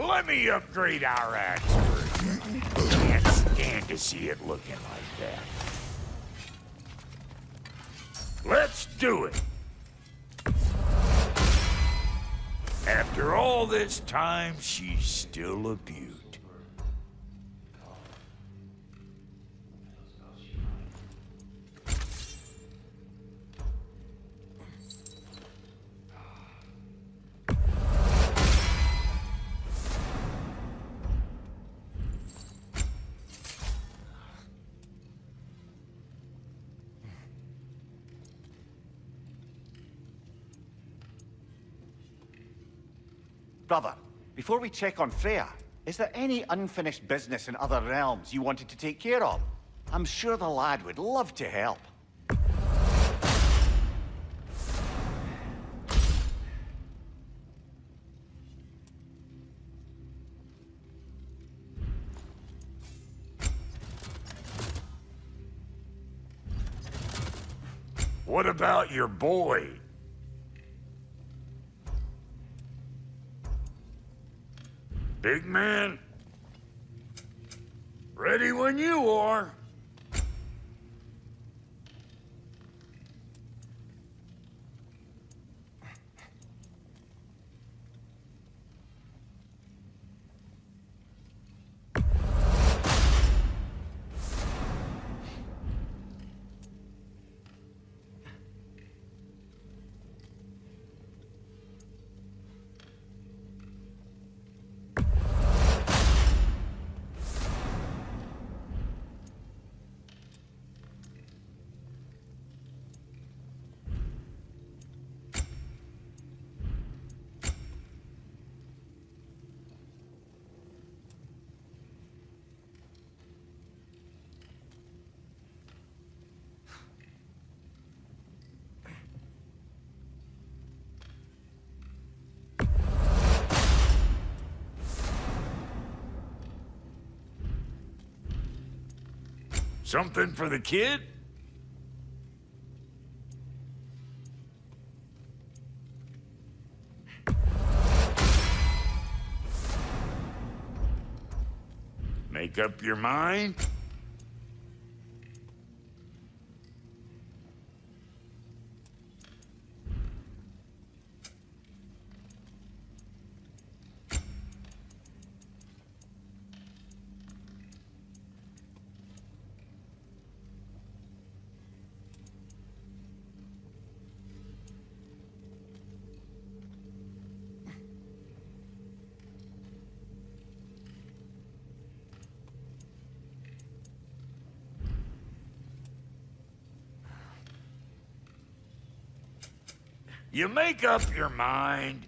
Let me upgrade our axe for you. Can't stand to see it looking like that. Let's do it. After all this time, she's still a beaut. Brother, before we check on Freya, is there any unfinished business in other realms you wanted to take care of? I'm sure the lad would love to help. What about your boy? Big man? Ready when you are. Something for the kid? Make up your mind? You make up your mind.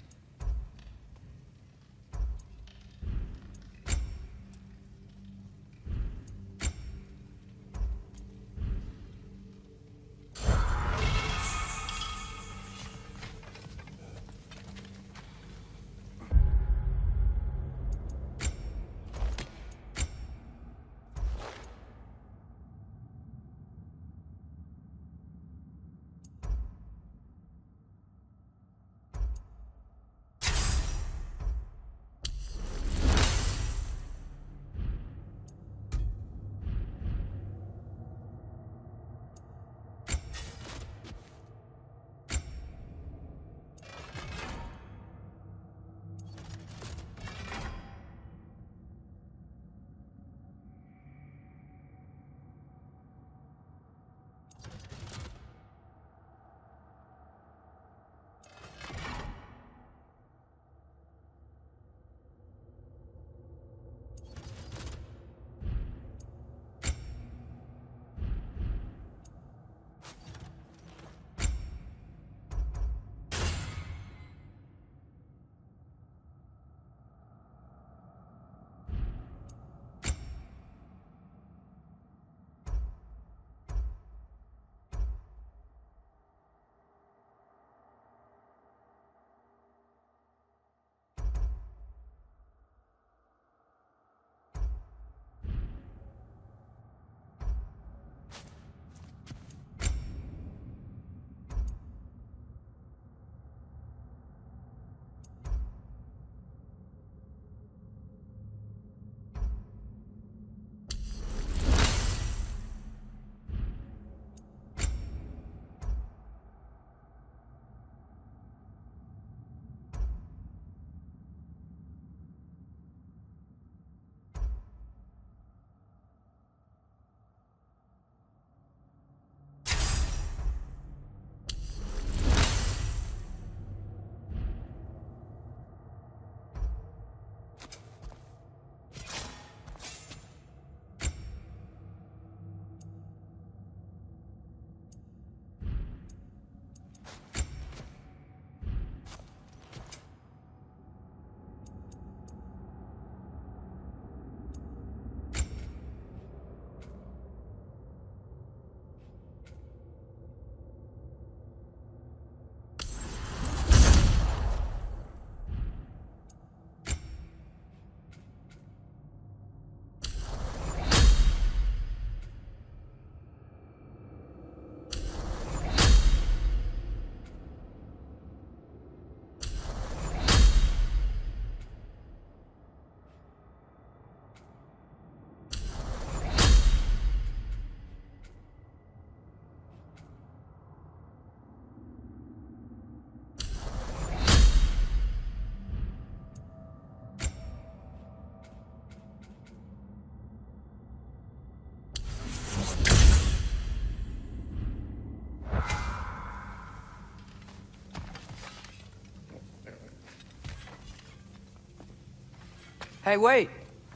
Hey, wait!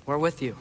We're with you.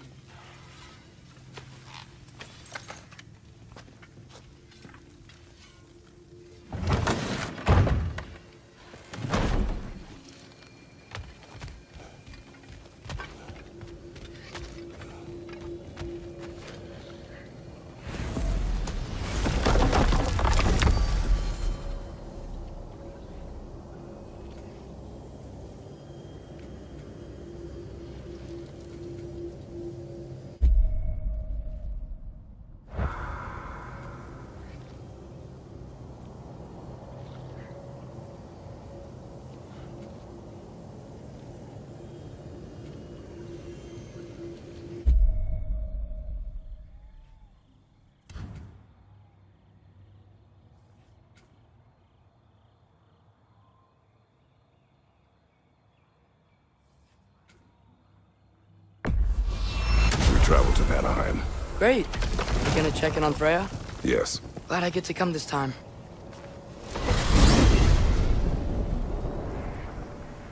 Travel to Vanaheim. Great. You gonna check in on Freya? Yes. Glad I get to come this time.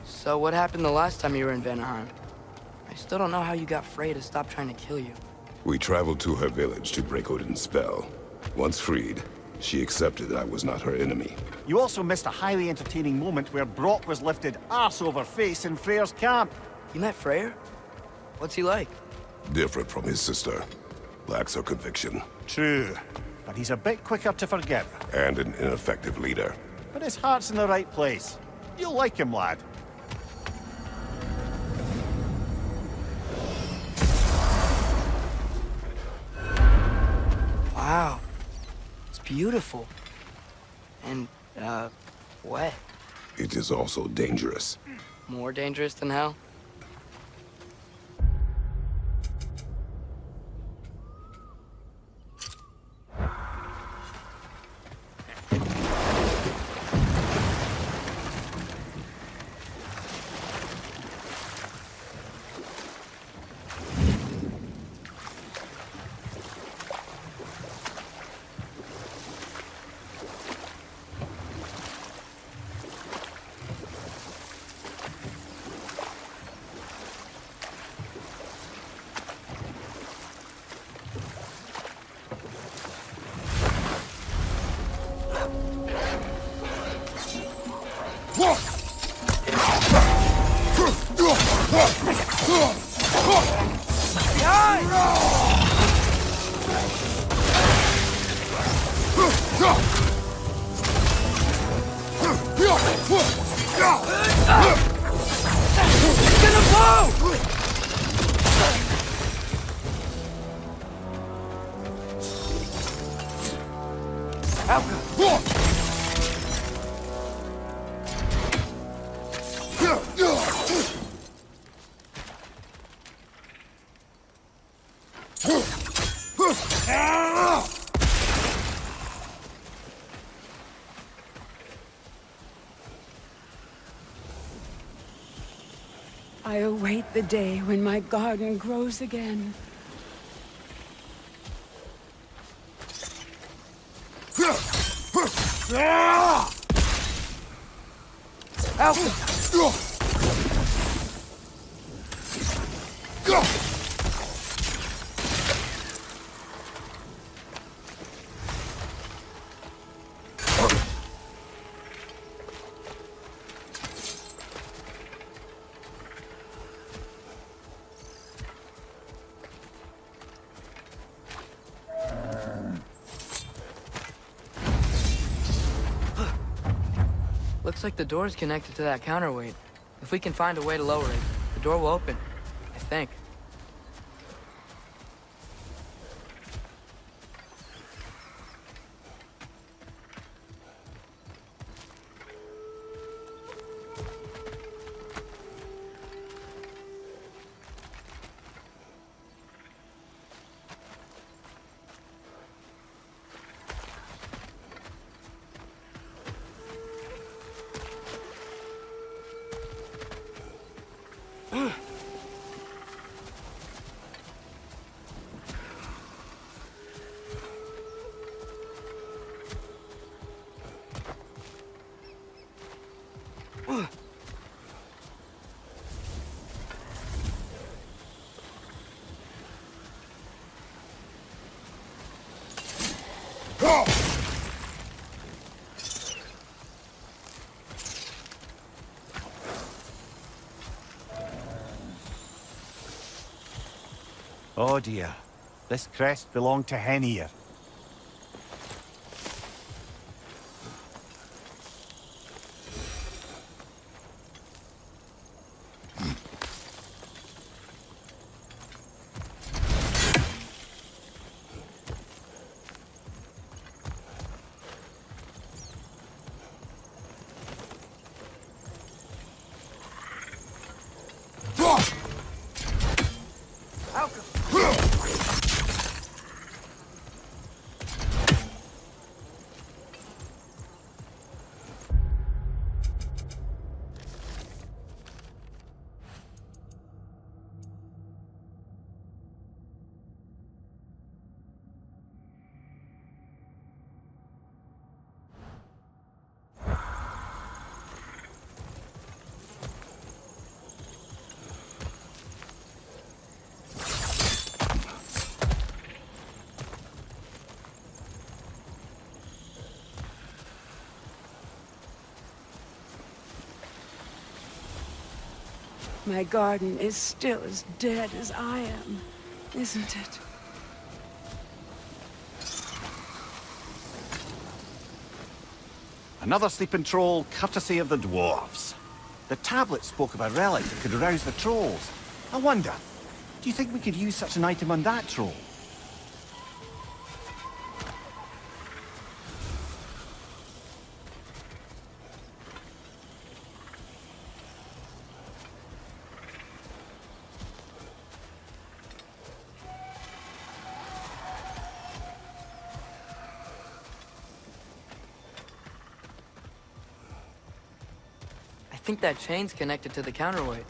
So what happened the last time you were in Vanaheim? I still don't know how you got Frey to stop trying to kill you. We traveled to her village to break Odin's spell. Once freed, she accepted that I was not her enemy. You also missed a highly entertaining moment where Brock was lifted arse over face in Freyr's camp. You met Freyr? What's he like? Different from his sister. Lacks her conviction. True, but he's a bit quicker to forgive. And an ineffective leader. But his heart's in the right place. You'll like him, lad. Wow. It's beautiful. And, wet. It is also dangerous. More dangerous than hell? I await the day when my garden grows again. Looks like the door's connected to that counterweight. If we can find a way to lower it, the door will open, I think. Oh dear. This crest belonged to Einherjar. My garden is still as dead as I am, isn't it? Another sleeping troll, courtesy of the dwarves. The tablet spoke of a relic that could arouse the trolls. I wonder, do you think we could use such an item on that troll? I think that chain's connected to the counterweight.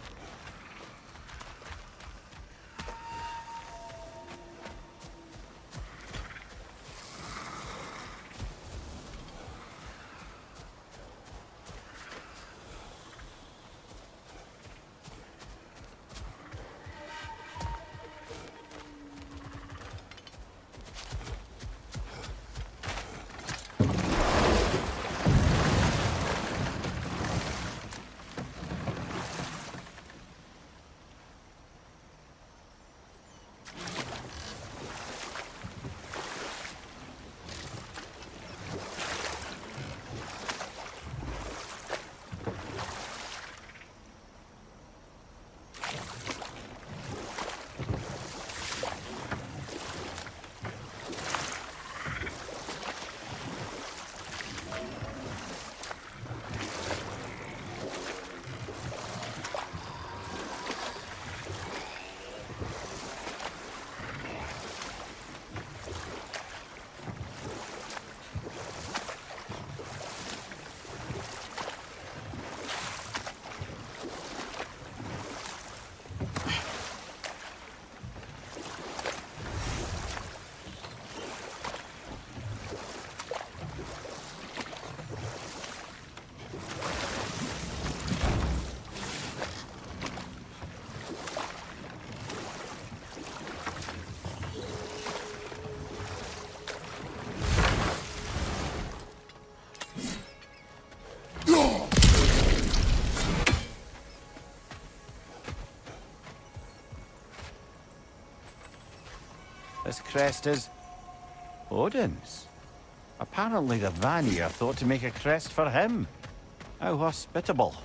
This crest is Odin's. Apparently the Vanir thought to make a crest for him. How hospitable.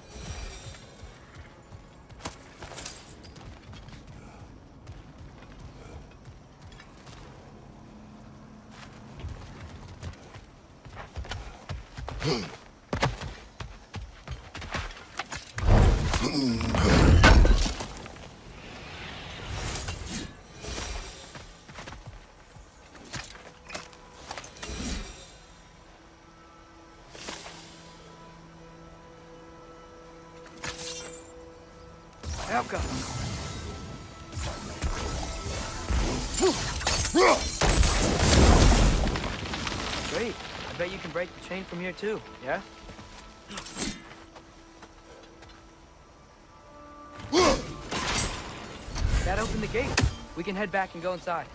Helga! Great. I bet you can break the chain from here too, yeah? That opened the gate. We can head back and go inside.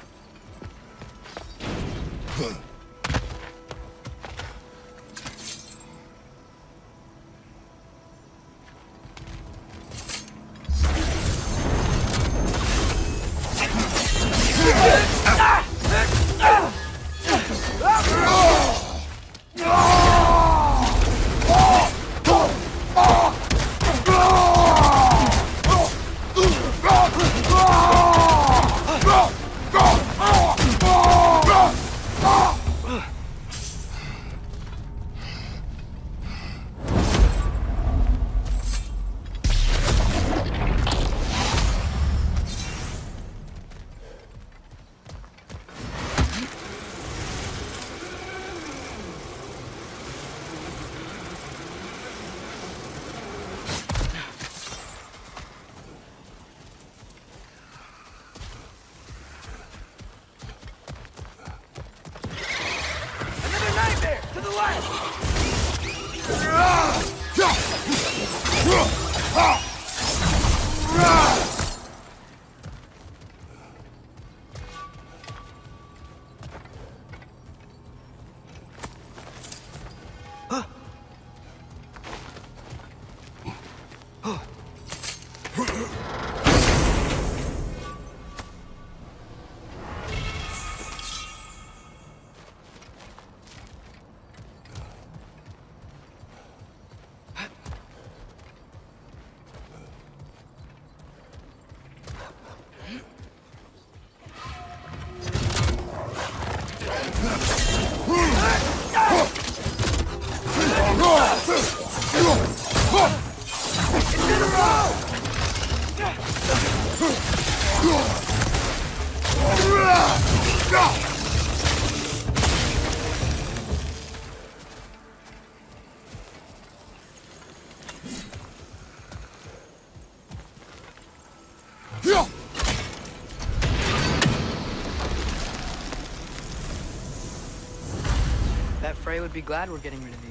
Bet Frey would be glad we're getting rid of these.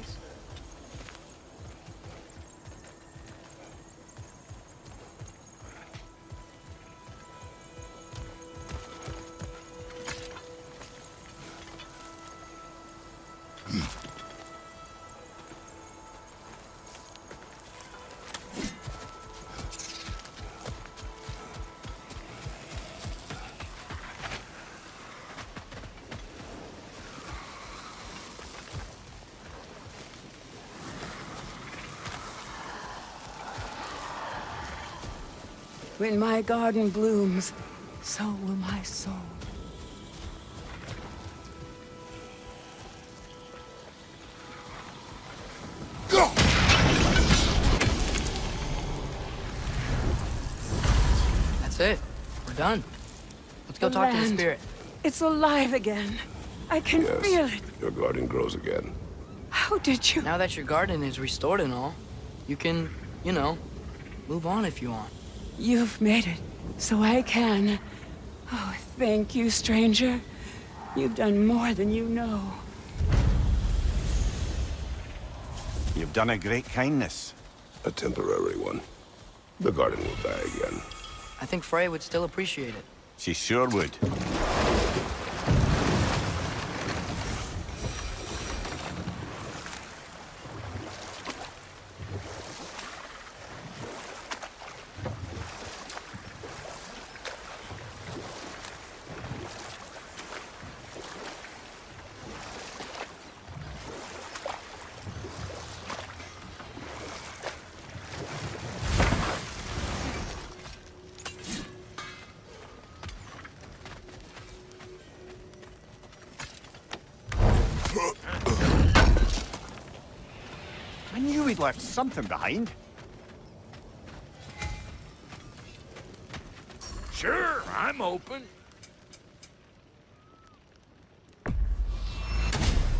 When my garden blooms, so will my soul. That's it. We're done. Let's go The talk to the land. spirit. It's alive again. I can feel Yes, it. your garden grows again. How did you? Now that your garden is restored and all, you can, you know, move on if you want. You've made it, so I can. Oh, thank you, stranger. You've done more than you know. You've done a great kindness. A temporary one. The garden will die again. I think Frey would still appreciate it. She sure would. I knew we'd left something behind. Sure, I'm open.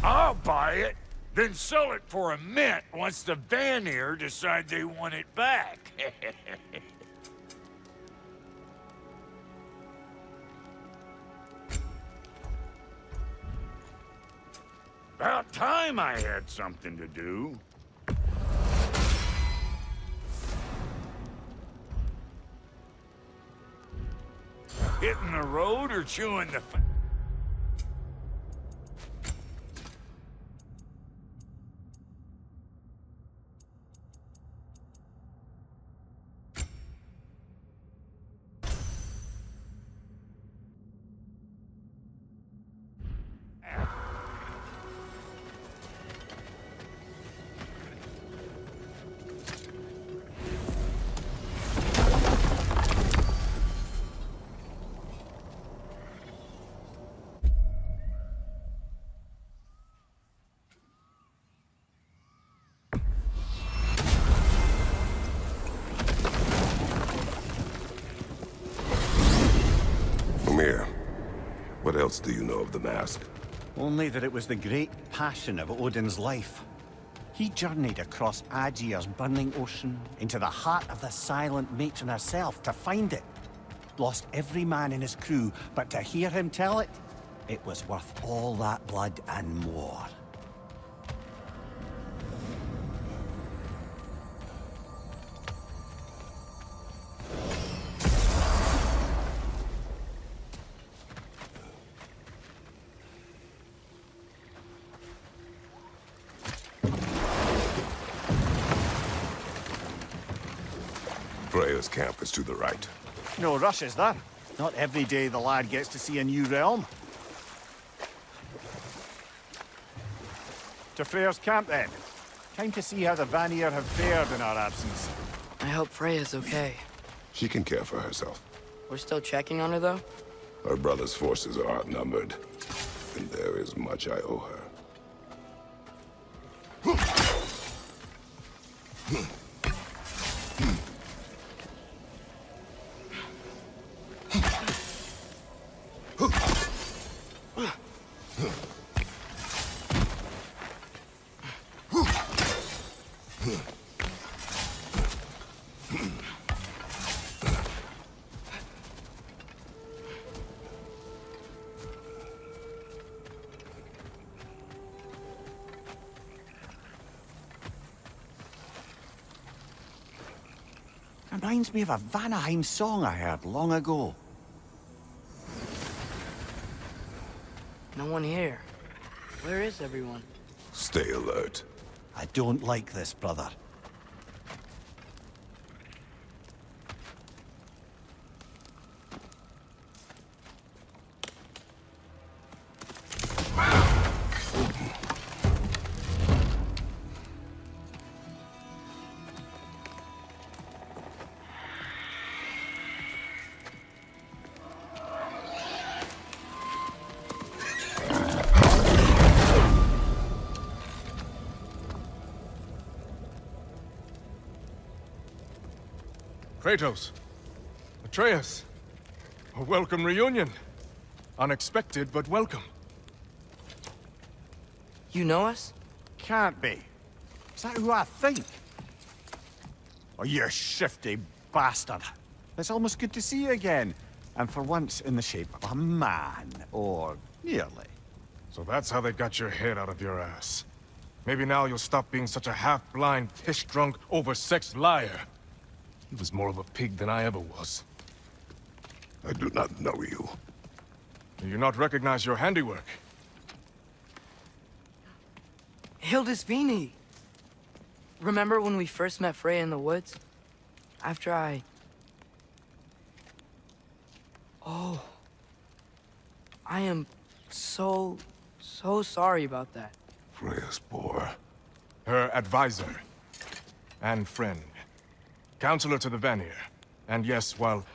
I'll buy it, then sell it for a mint once the Vanir decide they want it back. About time I had something to do. Hitting the road or chewing the... What else do you know of the mask? Only that it was the great passion of Odin's life. He journeyed across Aegir's burning ocean into the heart of the silent matron herself to find it. Lost every man in his crew, but to hear him tell it, it was worth all that blood and more. Freya's camp is to the right. No rush, is there? Not every day the lad gets to see a new realm. To Freyr's camp, then. Time to see how the Vanir have fared in our absence. I hope Freya's okay. She can care for herself. We're still checking on her, though? Her brother's forces are outnumbered, and there is much I owe her. Reminds me of a Vanaheim song I heard long ago. No one here. Where is everyone? Stay alert. I don't like this, brother. Kratos, Atreus, a welcome reunion. Unexpected, but welcome. You know us? Can't be. Is that who I think? Oh, you shifty bastard. It's almost good to see you again. And for once in the shape of a man, or nearly. So that's how they got your head out of your ass. Maybe now you'll stop being such a half-blind, piss-drunk, oversexed liar. He was more of a pig than I ever was. I do not know you. Do you not recognize your handiwork? Hildisvini! Remember when we first met Freya in the woods? After I... Oh. I am so sorry about that. Freya's poor. Her advisor. And friend. Counselor to the Vanir. And yes, while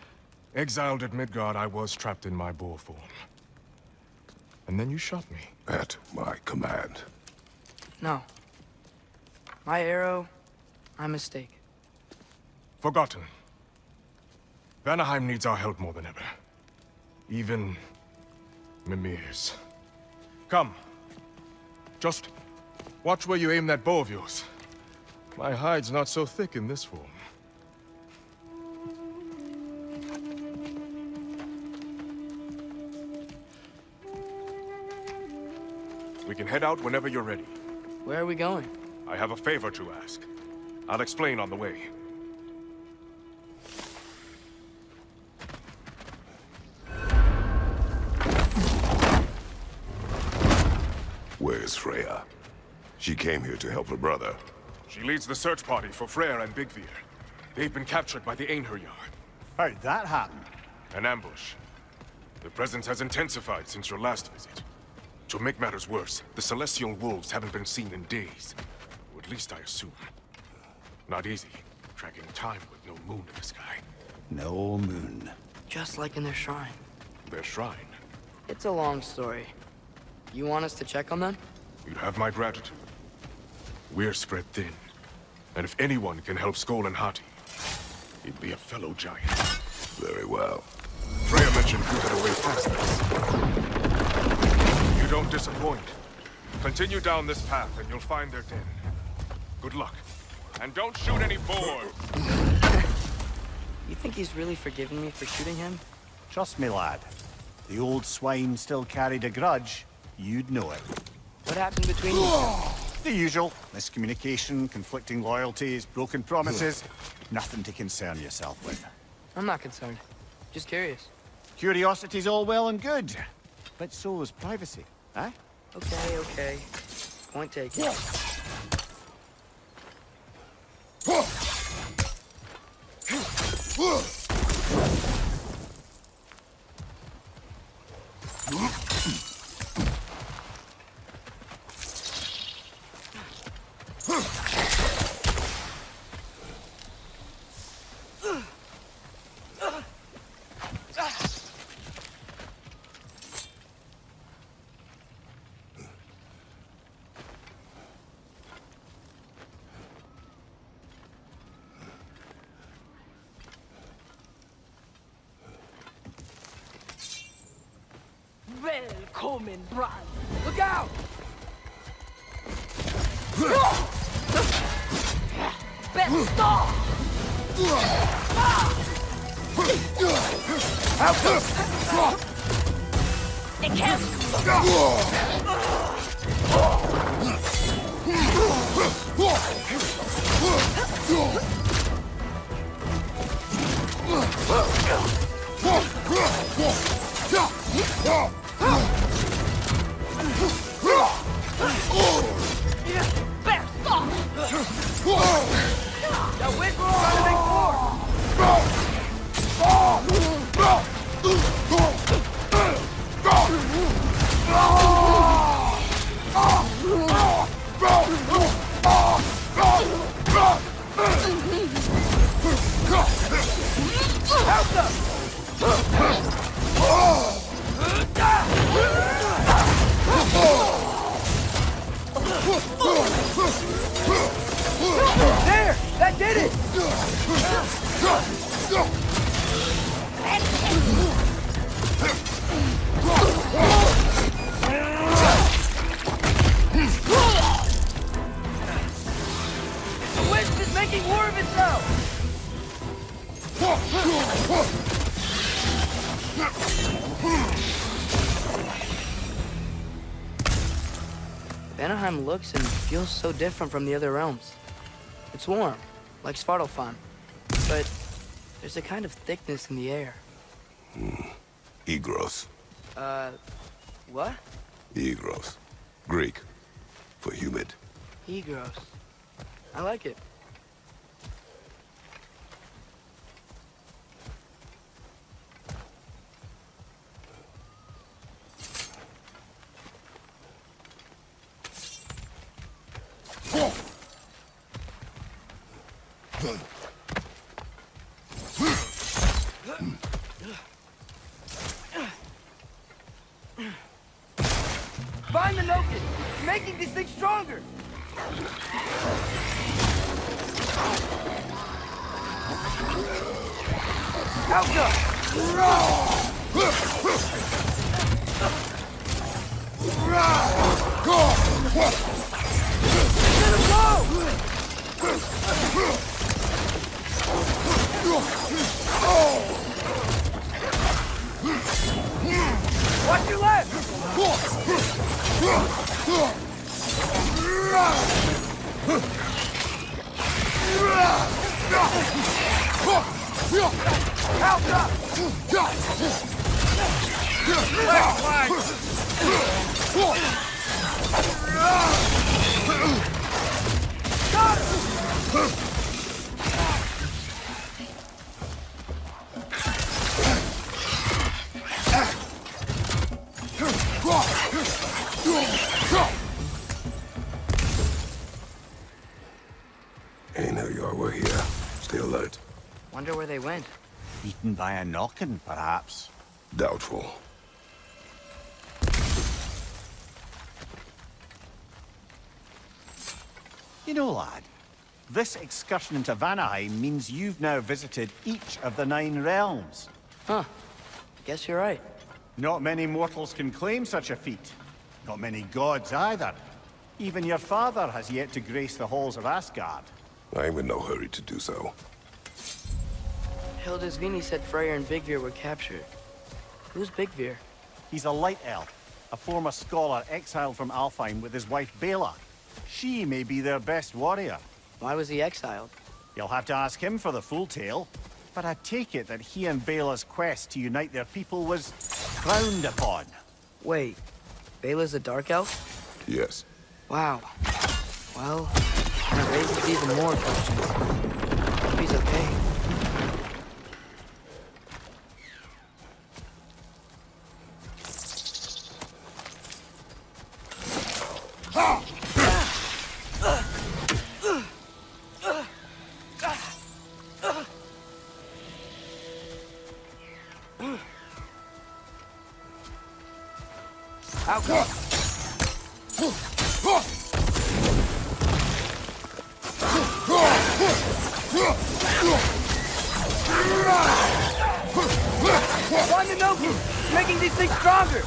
exiled at Midgard, I was trapped in my boar form. And then you shot me. At my command. No. My arrow, my mistake. Forgotten. Vanaheim needs our help more than ever. Even Mimir's. Come. Just watch where you aim that bow of yours. My hide's not so thick in this form. We can head out whenever you're ready. Where are we going? I have a favor to ask. I'll explain on the way. Where's Freya? She came here to help her brother. She leads the search party for Freyr and Bigvir. They've been captured by the Einherjar. How'd that happen? An ambush. The presence has intensified since your last visit. To make matters worse, the Celestial Wolves haven't been seen in days. Or at least I assume. Not easy, tracking time with no moon in the sky. No moon. Just like in their shrine. Their shrine. It's a long story. You want us to check on them? You'd have my gratitude. We're spread thin. And if anyone can help Skoll and Hati, he'd be a fellow giant. Very well. Freya mentioned you had a way past this. You don't disappoint. Continue down this path and you'll find their den. Good luck. And don't shoot any boars! You think he's really forgiven me for shooting him? Trust me, lad. The old swine still carried a grudge. You'd know it. What happened between you two? The usual. Miscommunication, conflicting loyalties, broken promises. Nothing to concern yourself with. I'm not concerned. Just curious. Curiosity's all well and good. But so is privacy, eh? Okay. Point taken. Välkommen, Brand. Look out! Bästa! Det kan... Bästa! That wind trying to make more! Help them! There! That did it! The wisp is making more of itself! Vanaheim looks and feels so different from the other realms. It's warm, like Svartalfheim, but there's a kind of thickness in the air. Egros. What? Egros. Greek. For humid. Egros. I like it. Find the Noken! It's making this thing stronger! Let him go! Watch your left! Help up! Left flank! Got him! Einherjar were here. Stay alert. Wonder where they went. Eaten by a knockin', perhaps. Doubtful. You know, lad, this excursion into Vanaheim means you've now visited each of the 9 realms. Huh. Guess you're right. Not many mortals can claim such a feat. Not many gods either. Even your father has yet to grace the halls of Asgard. I'm in no hurry to do so. Hildisvini said Freyr and Bigvir were captured. Who's Bigvir? He's a light elf, a former scholar exiled from Alfheim with his wife Bela. She may be their best warrior. Why was he exiled? You'll have to ask him for the full tale. But I take it that he and Bela's quest to unite their people was frowned upon. Wait, Bela's a dark elf? Yes. Wow. Well, that raises even more questions. Hope he's okay. Making these things stronger!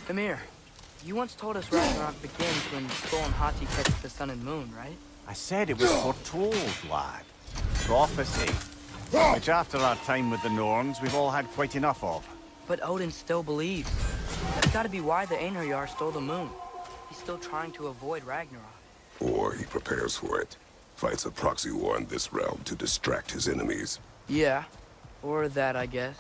Emir, you once told us Ragnarok begins when Skoll and Hati catch the sun and moon, right? I said it was foretold, lad. Prophecy. Which after our time with the Norns, we've all had quite enough of. But Odin still believes. That's gotta be why the Einherjar stole the moon. He's still trying to avoid Ragnarok. Or he prepares for it. Fights a proxy war in this realm to distract his enemies. Yeah. Or that, I guess.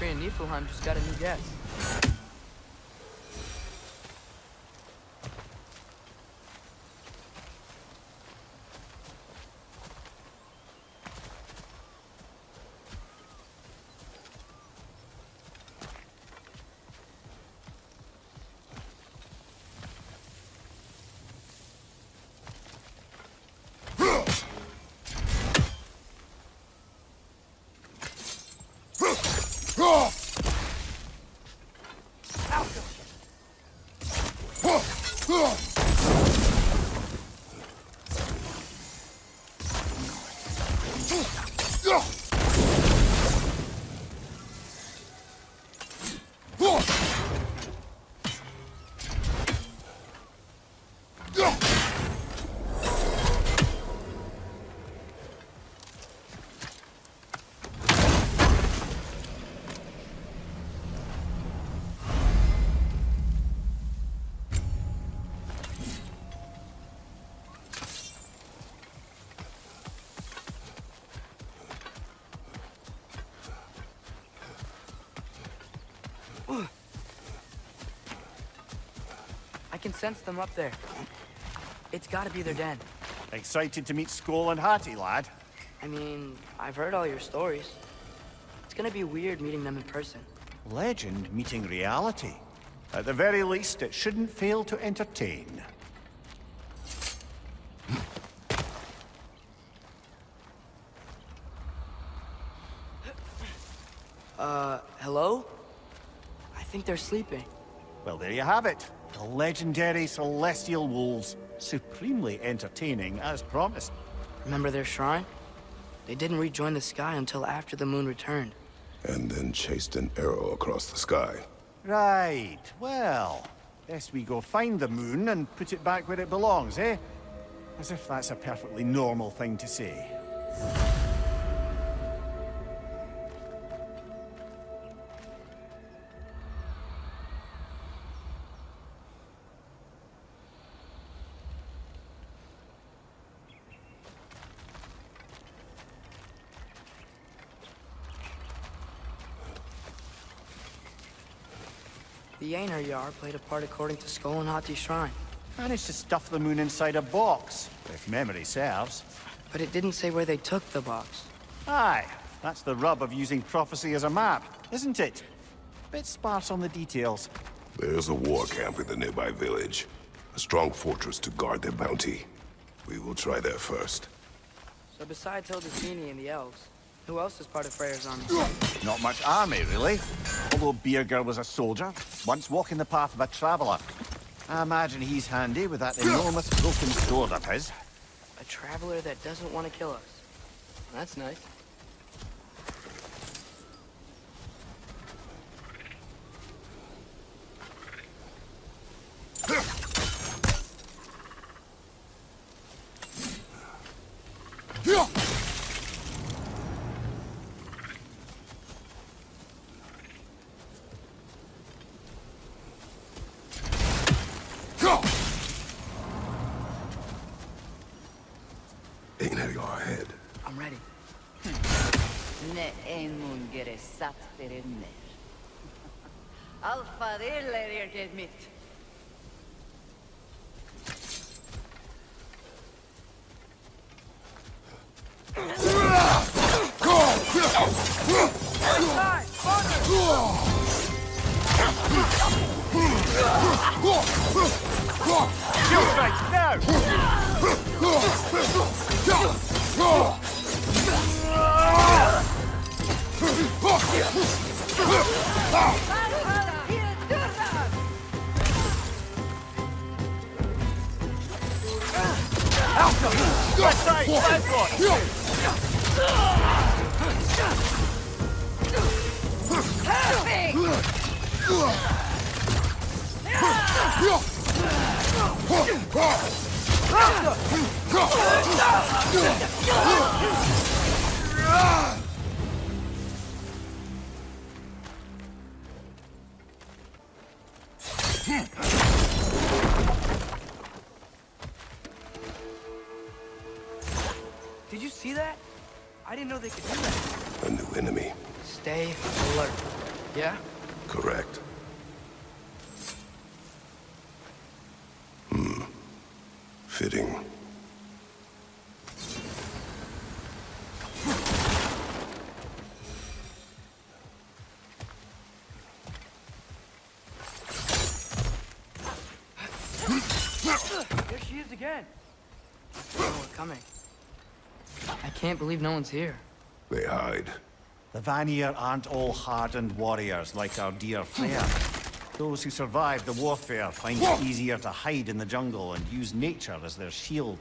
Freya and Niflheim just got a new guest. I can sense them up there. It's gotta be their den. Excited to meet Skoll and Hati, lad? I mean, I've heard all your stories. It's gonna be weird meeting them in person. Legend meeting reality. At the very least, it shouldn't fail to entertain. Hello? I think they're sleeping. Well, there you have it. The legendary celestial wolves. Supremely entertaining, as promised. Remember their shrine? They didn't rejoin the sky until after the moon returned. And then chased an arrow across the sky. Right. Well, best we go find the moon and put it back where it belongs, eh? As if that's a perfectly normal thing to say. The Einherjar played a part according to Skoll and Hati's shrine. Managed to stuff the moon inside a box, if memory serves. But it didn't say where they took the box. Aye, that's the rub of using prophecy as a map, isn't it? Bit sparse on the details. There's a war camp in the nearby village. A strong fortress to guard their bounty. We will try there first. So besides Hildesini and the elves, who else is part of Freyr's army? Not much army, really. Although Birger was a soldier, once walking the path of a traveler. I imagine he's handy with that enormous broken sword of his. A traveler that doesn't want to kill us. That's nice. Einherjar ahead. I'm ready. Ne einmun gere satt mer. Alfa er det mitt. Shield strike, now! Left side, left one! Did you see that? I didn't know they could do that. A new enemy. Stay alert. Yeah? Correct. Fitting. There she is again. Oh, we're coming. I can't believe no one's here. They hide. The Vanir aren't all hardened warriors like our dear Freya. Those who survive the warfare find it easier to hide in the jungle and use nature as their shield.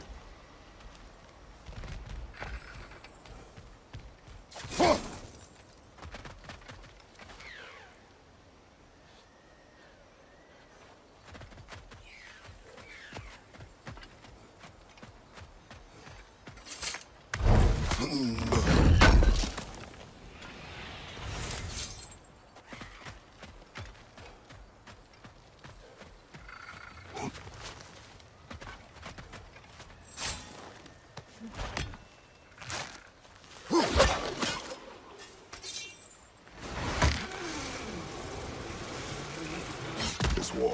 This wall.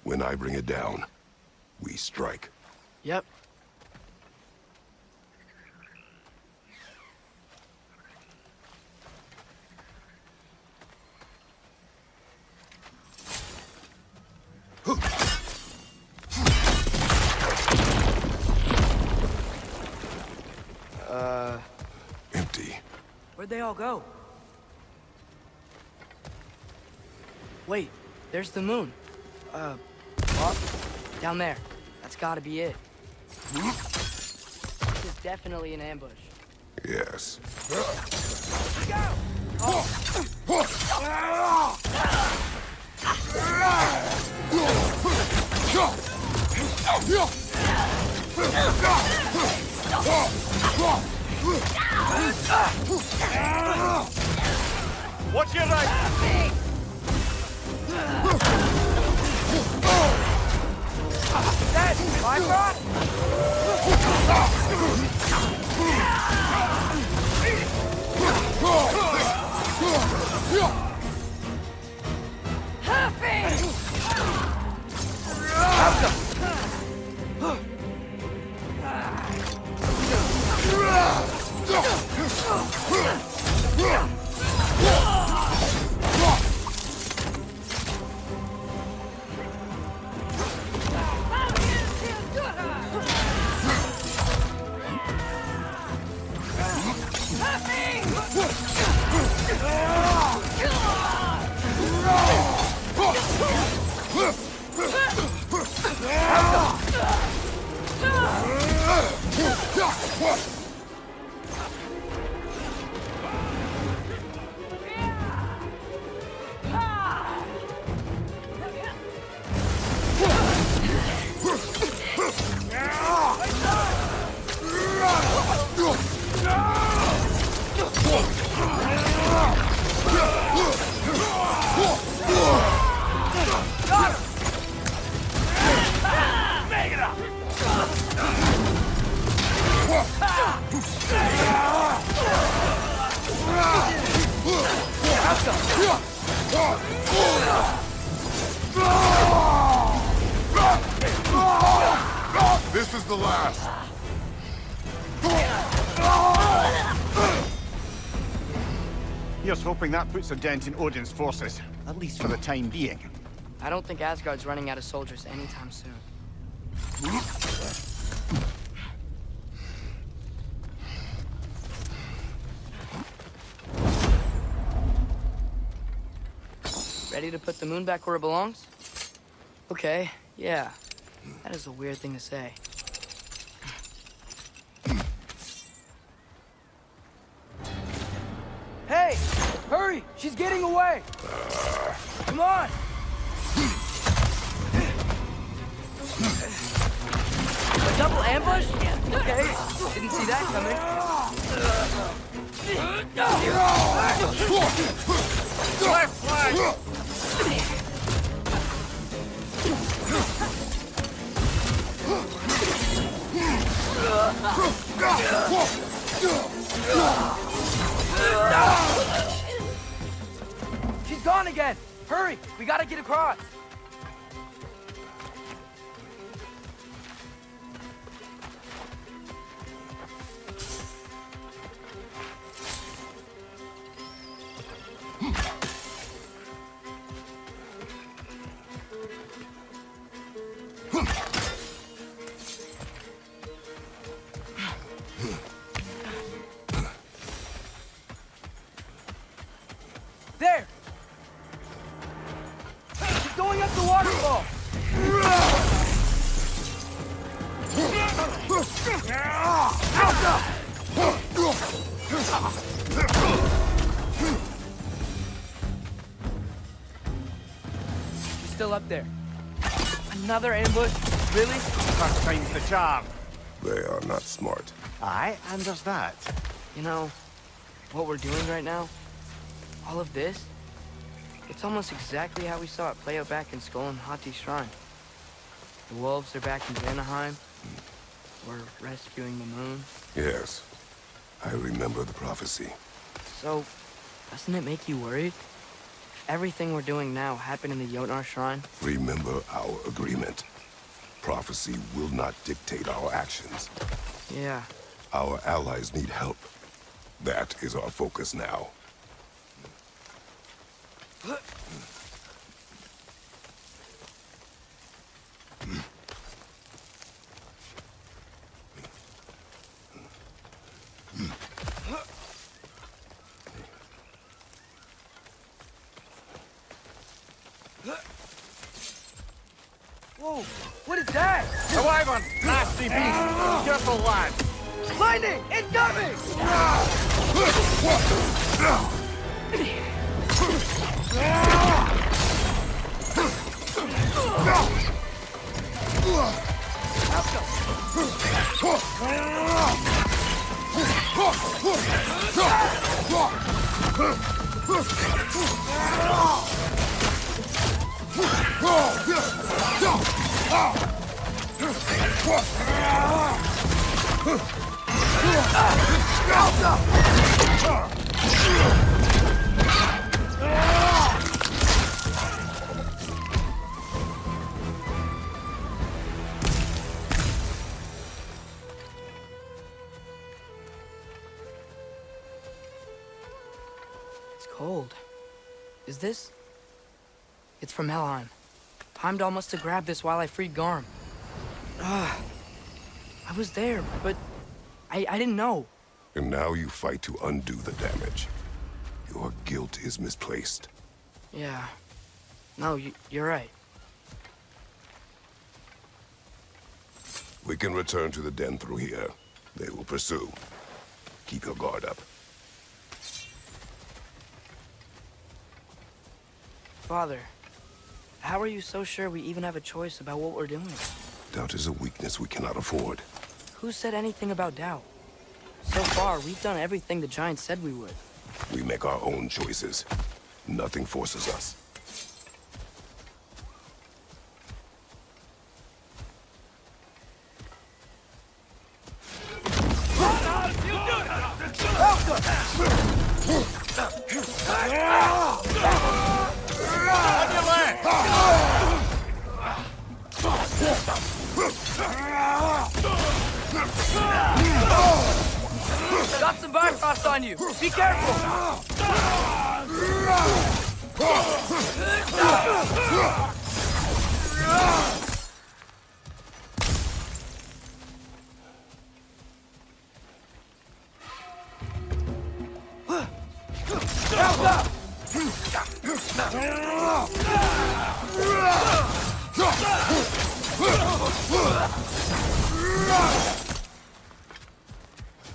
When I bring it down, we strike. Yep. empty. Where'd they all go? Wait, there's the moon. Up? Down there. That's gotta be it. This is definitely an ambush. Yes. What's your right? That's my bot? This is the last. Here's hoping that puts a dent in Odin's forces, at least for the time being. I don't think Asgard's running out of soldiers anytime soon. Ready to put the moon back where it belongs? Okay, yeah. That is a weird thing to say. Hey! Hurry! She's getting away! Come on! A double ambush? Okay, didn't see that coming. Left flag! She's gone again! Hurry! We gotta get across! There! She's going up the waterfall! She's still up there. Another ambush? Really? First time's the charm. They are not smart. Aye, and there's that. You know, what we're doing right now, all of this, it's almost exactly how we saw it play out back in Skoll and Hati Shrine. The wolves are back in Vanaheim. We're rescuing the moon. Yes. I remember the prophecy. So, doesn't it make you worried? If everything we're doing now happened in the Jotnar Shrine? Remember our agreement. Prophecy will not dictate our actions. Yeah. Our allies need help. That is our focus now. Whoa, what is that? The wyvern! Nasty beast! Careful, lad! Lightning! Incoming! It's cold. Is this? It's from Helheim. Heimdall must have grabbed this while I freed Garm. I was there, but I didn't know. And now you fight to undo the damage. Your guilt is misplaced. Yeah. No, you're right. We can return to the den through here. They will pursue. Keep your guard up. Father, how are you so sure we even have a choice about what we're doing? Doubt is a weakness we cannot afford. Who said anything about doubt? So far, we've done everything the Giants said we would. We make our own choices. Nothing forces us. Got some Bifrost on you! Be careful!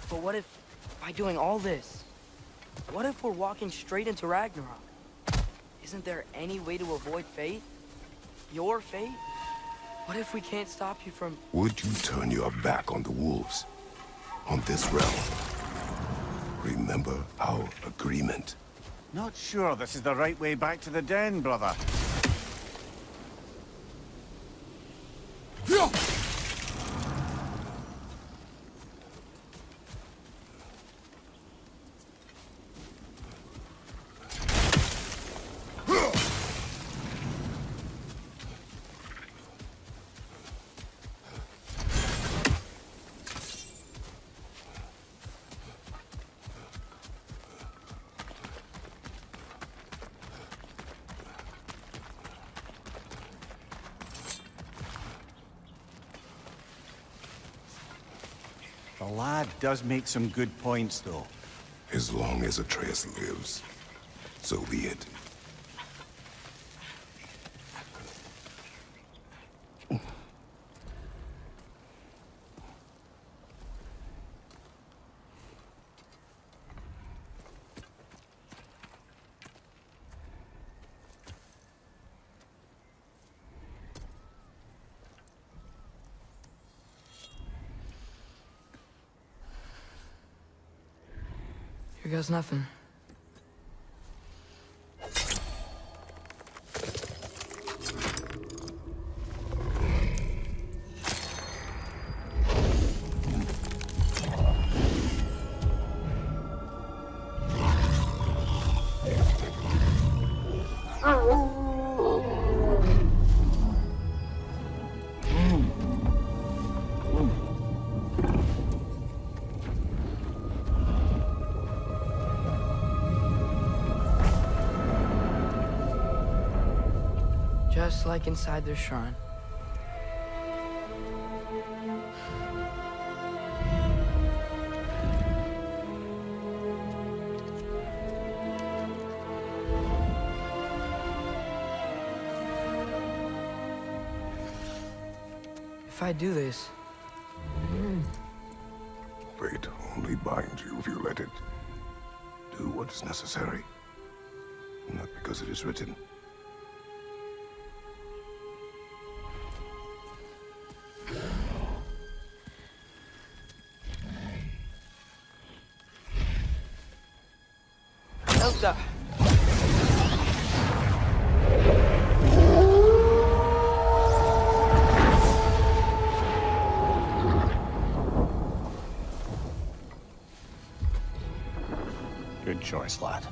But what if, by doing all this, what if we're walking straight into Ragnarok? Isn't there any way to avoid fate? Your fate? What if we can't stop you from... Would you turn your back on the wolves? On this realm? Remember our agreement. Not sure this is the right way back to the den, brother. The lad does make some good points, though. As long as Atreus lives, so be it. Here goes nothing. Just like inside their shrine. If I do this, Fate only binds you if you let it. Do what is necessary. Not because it is written. Elsa! Good choice, lad.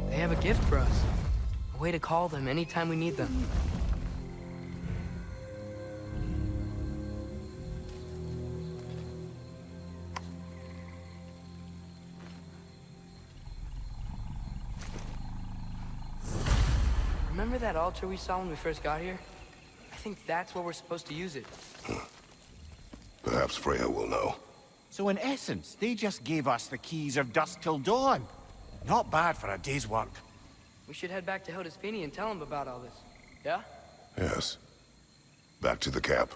They have a gift for us. A way to call them anytime we need them. Remember that altar we saw when we first got here? I think that's where we're supposed to use it. Perhaps Freya will know. So in essence, they just gave us the keys of dusk till dawn. Not bad for a day's work. We should head back to Hildisvini and tell him about all this. Yeah? Yes. Back to the cap.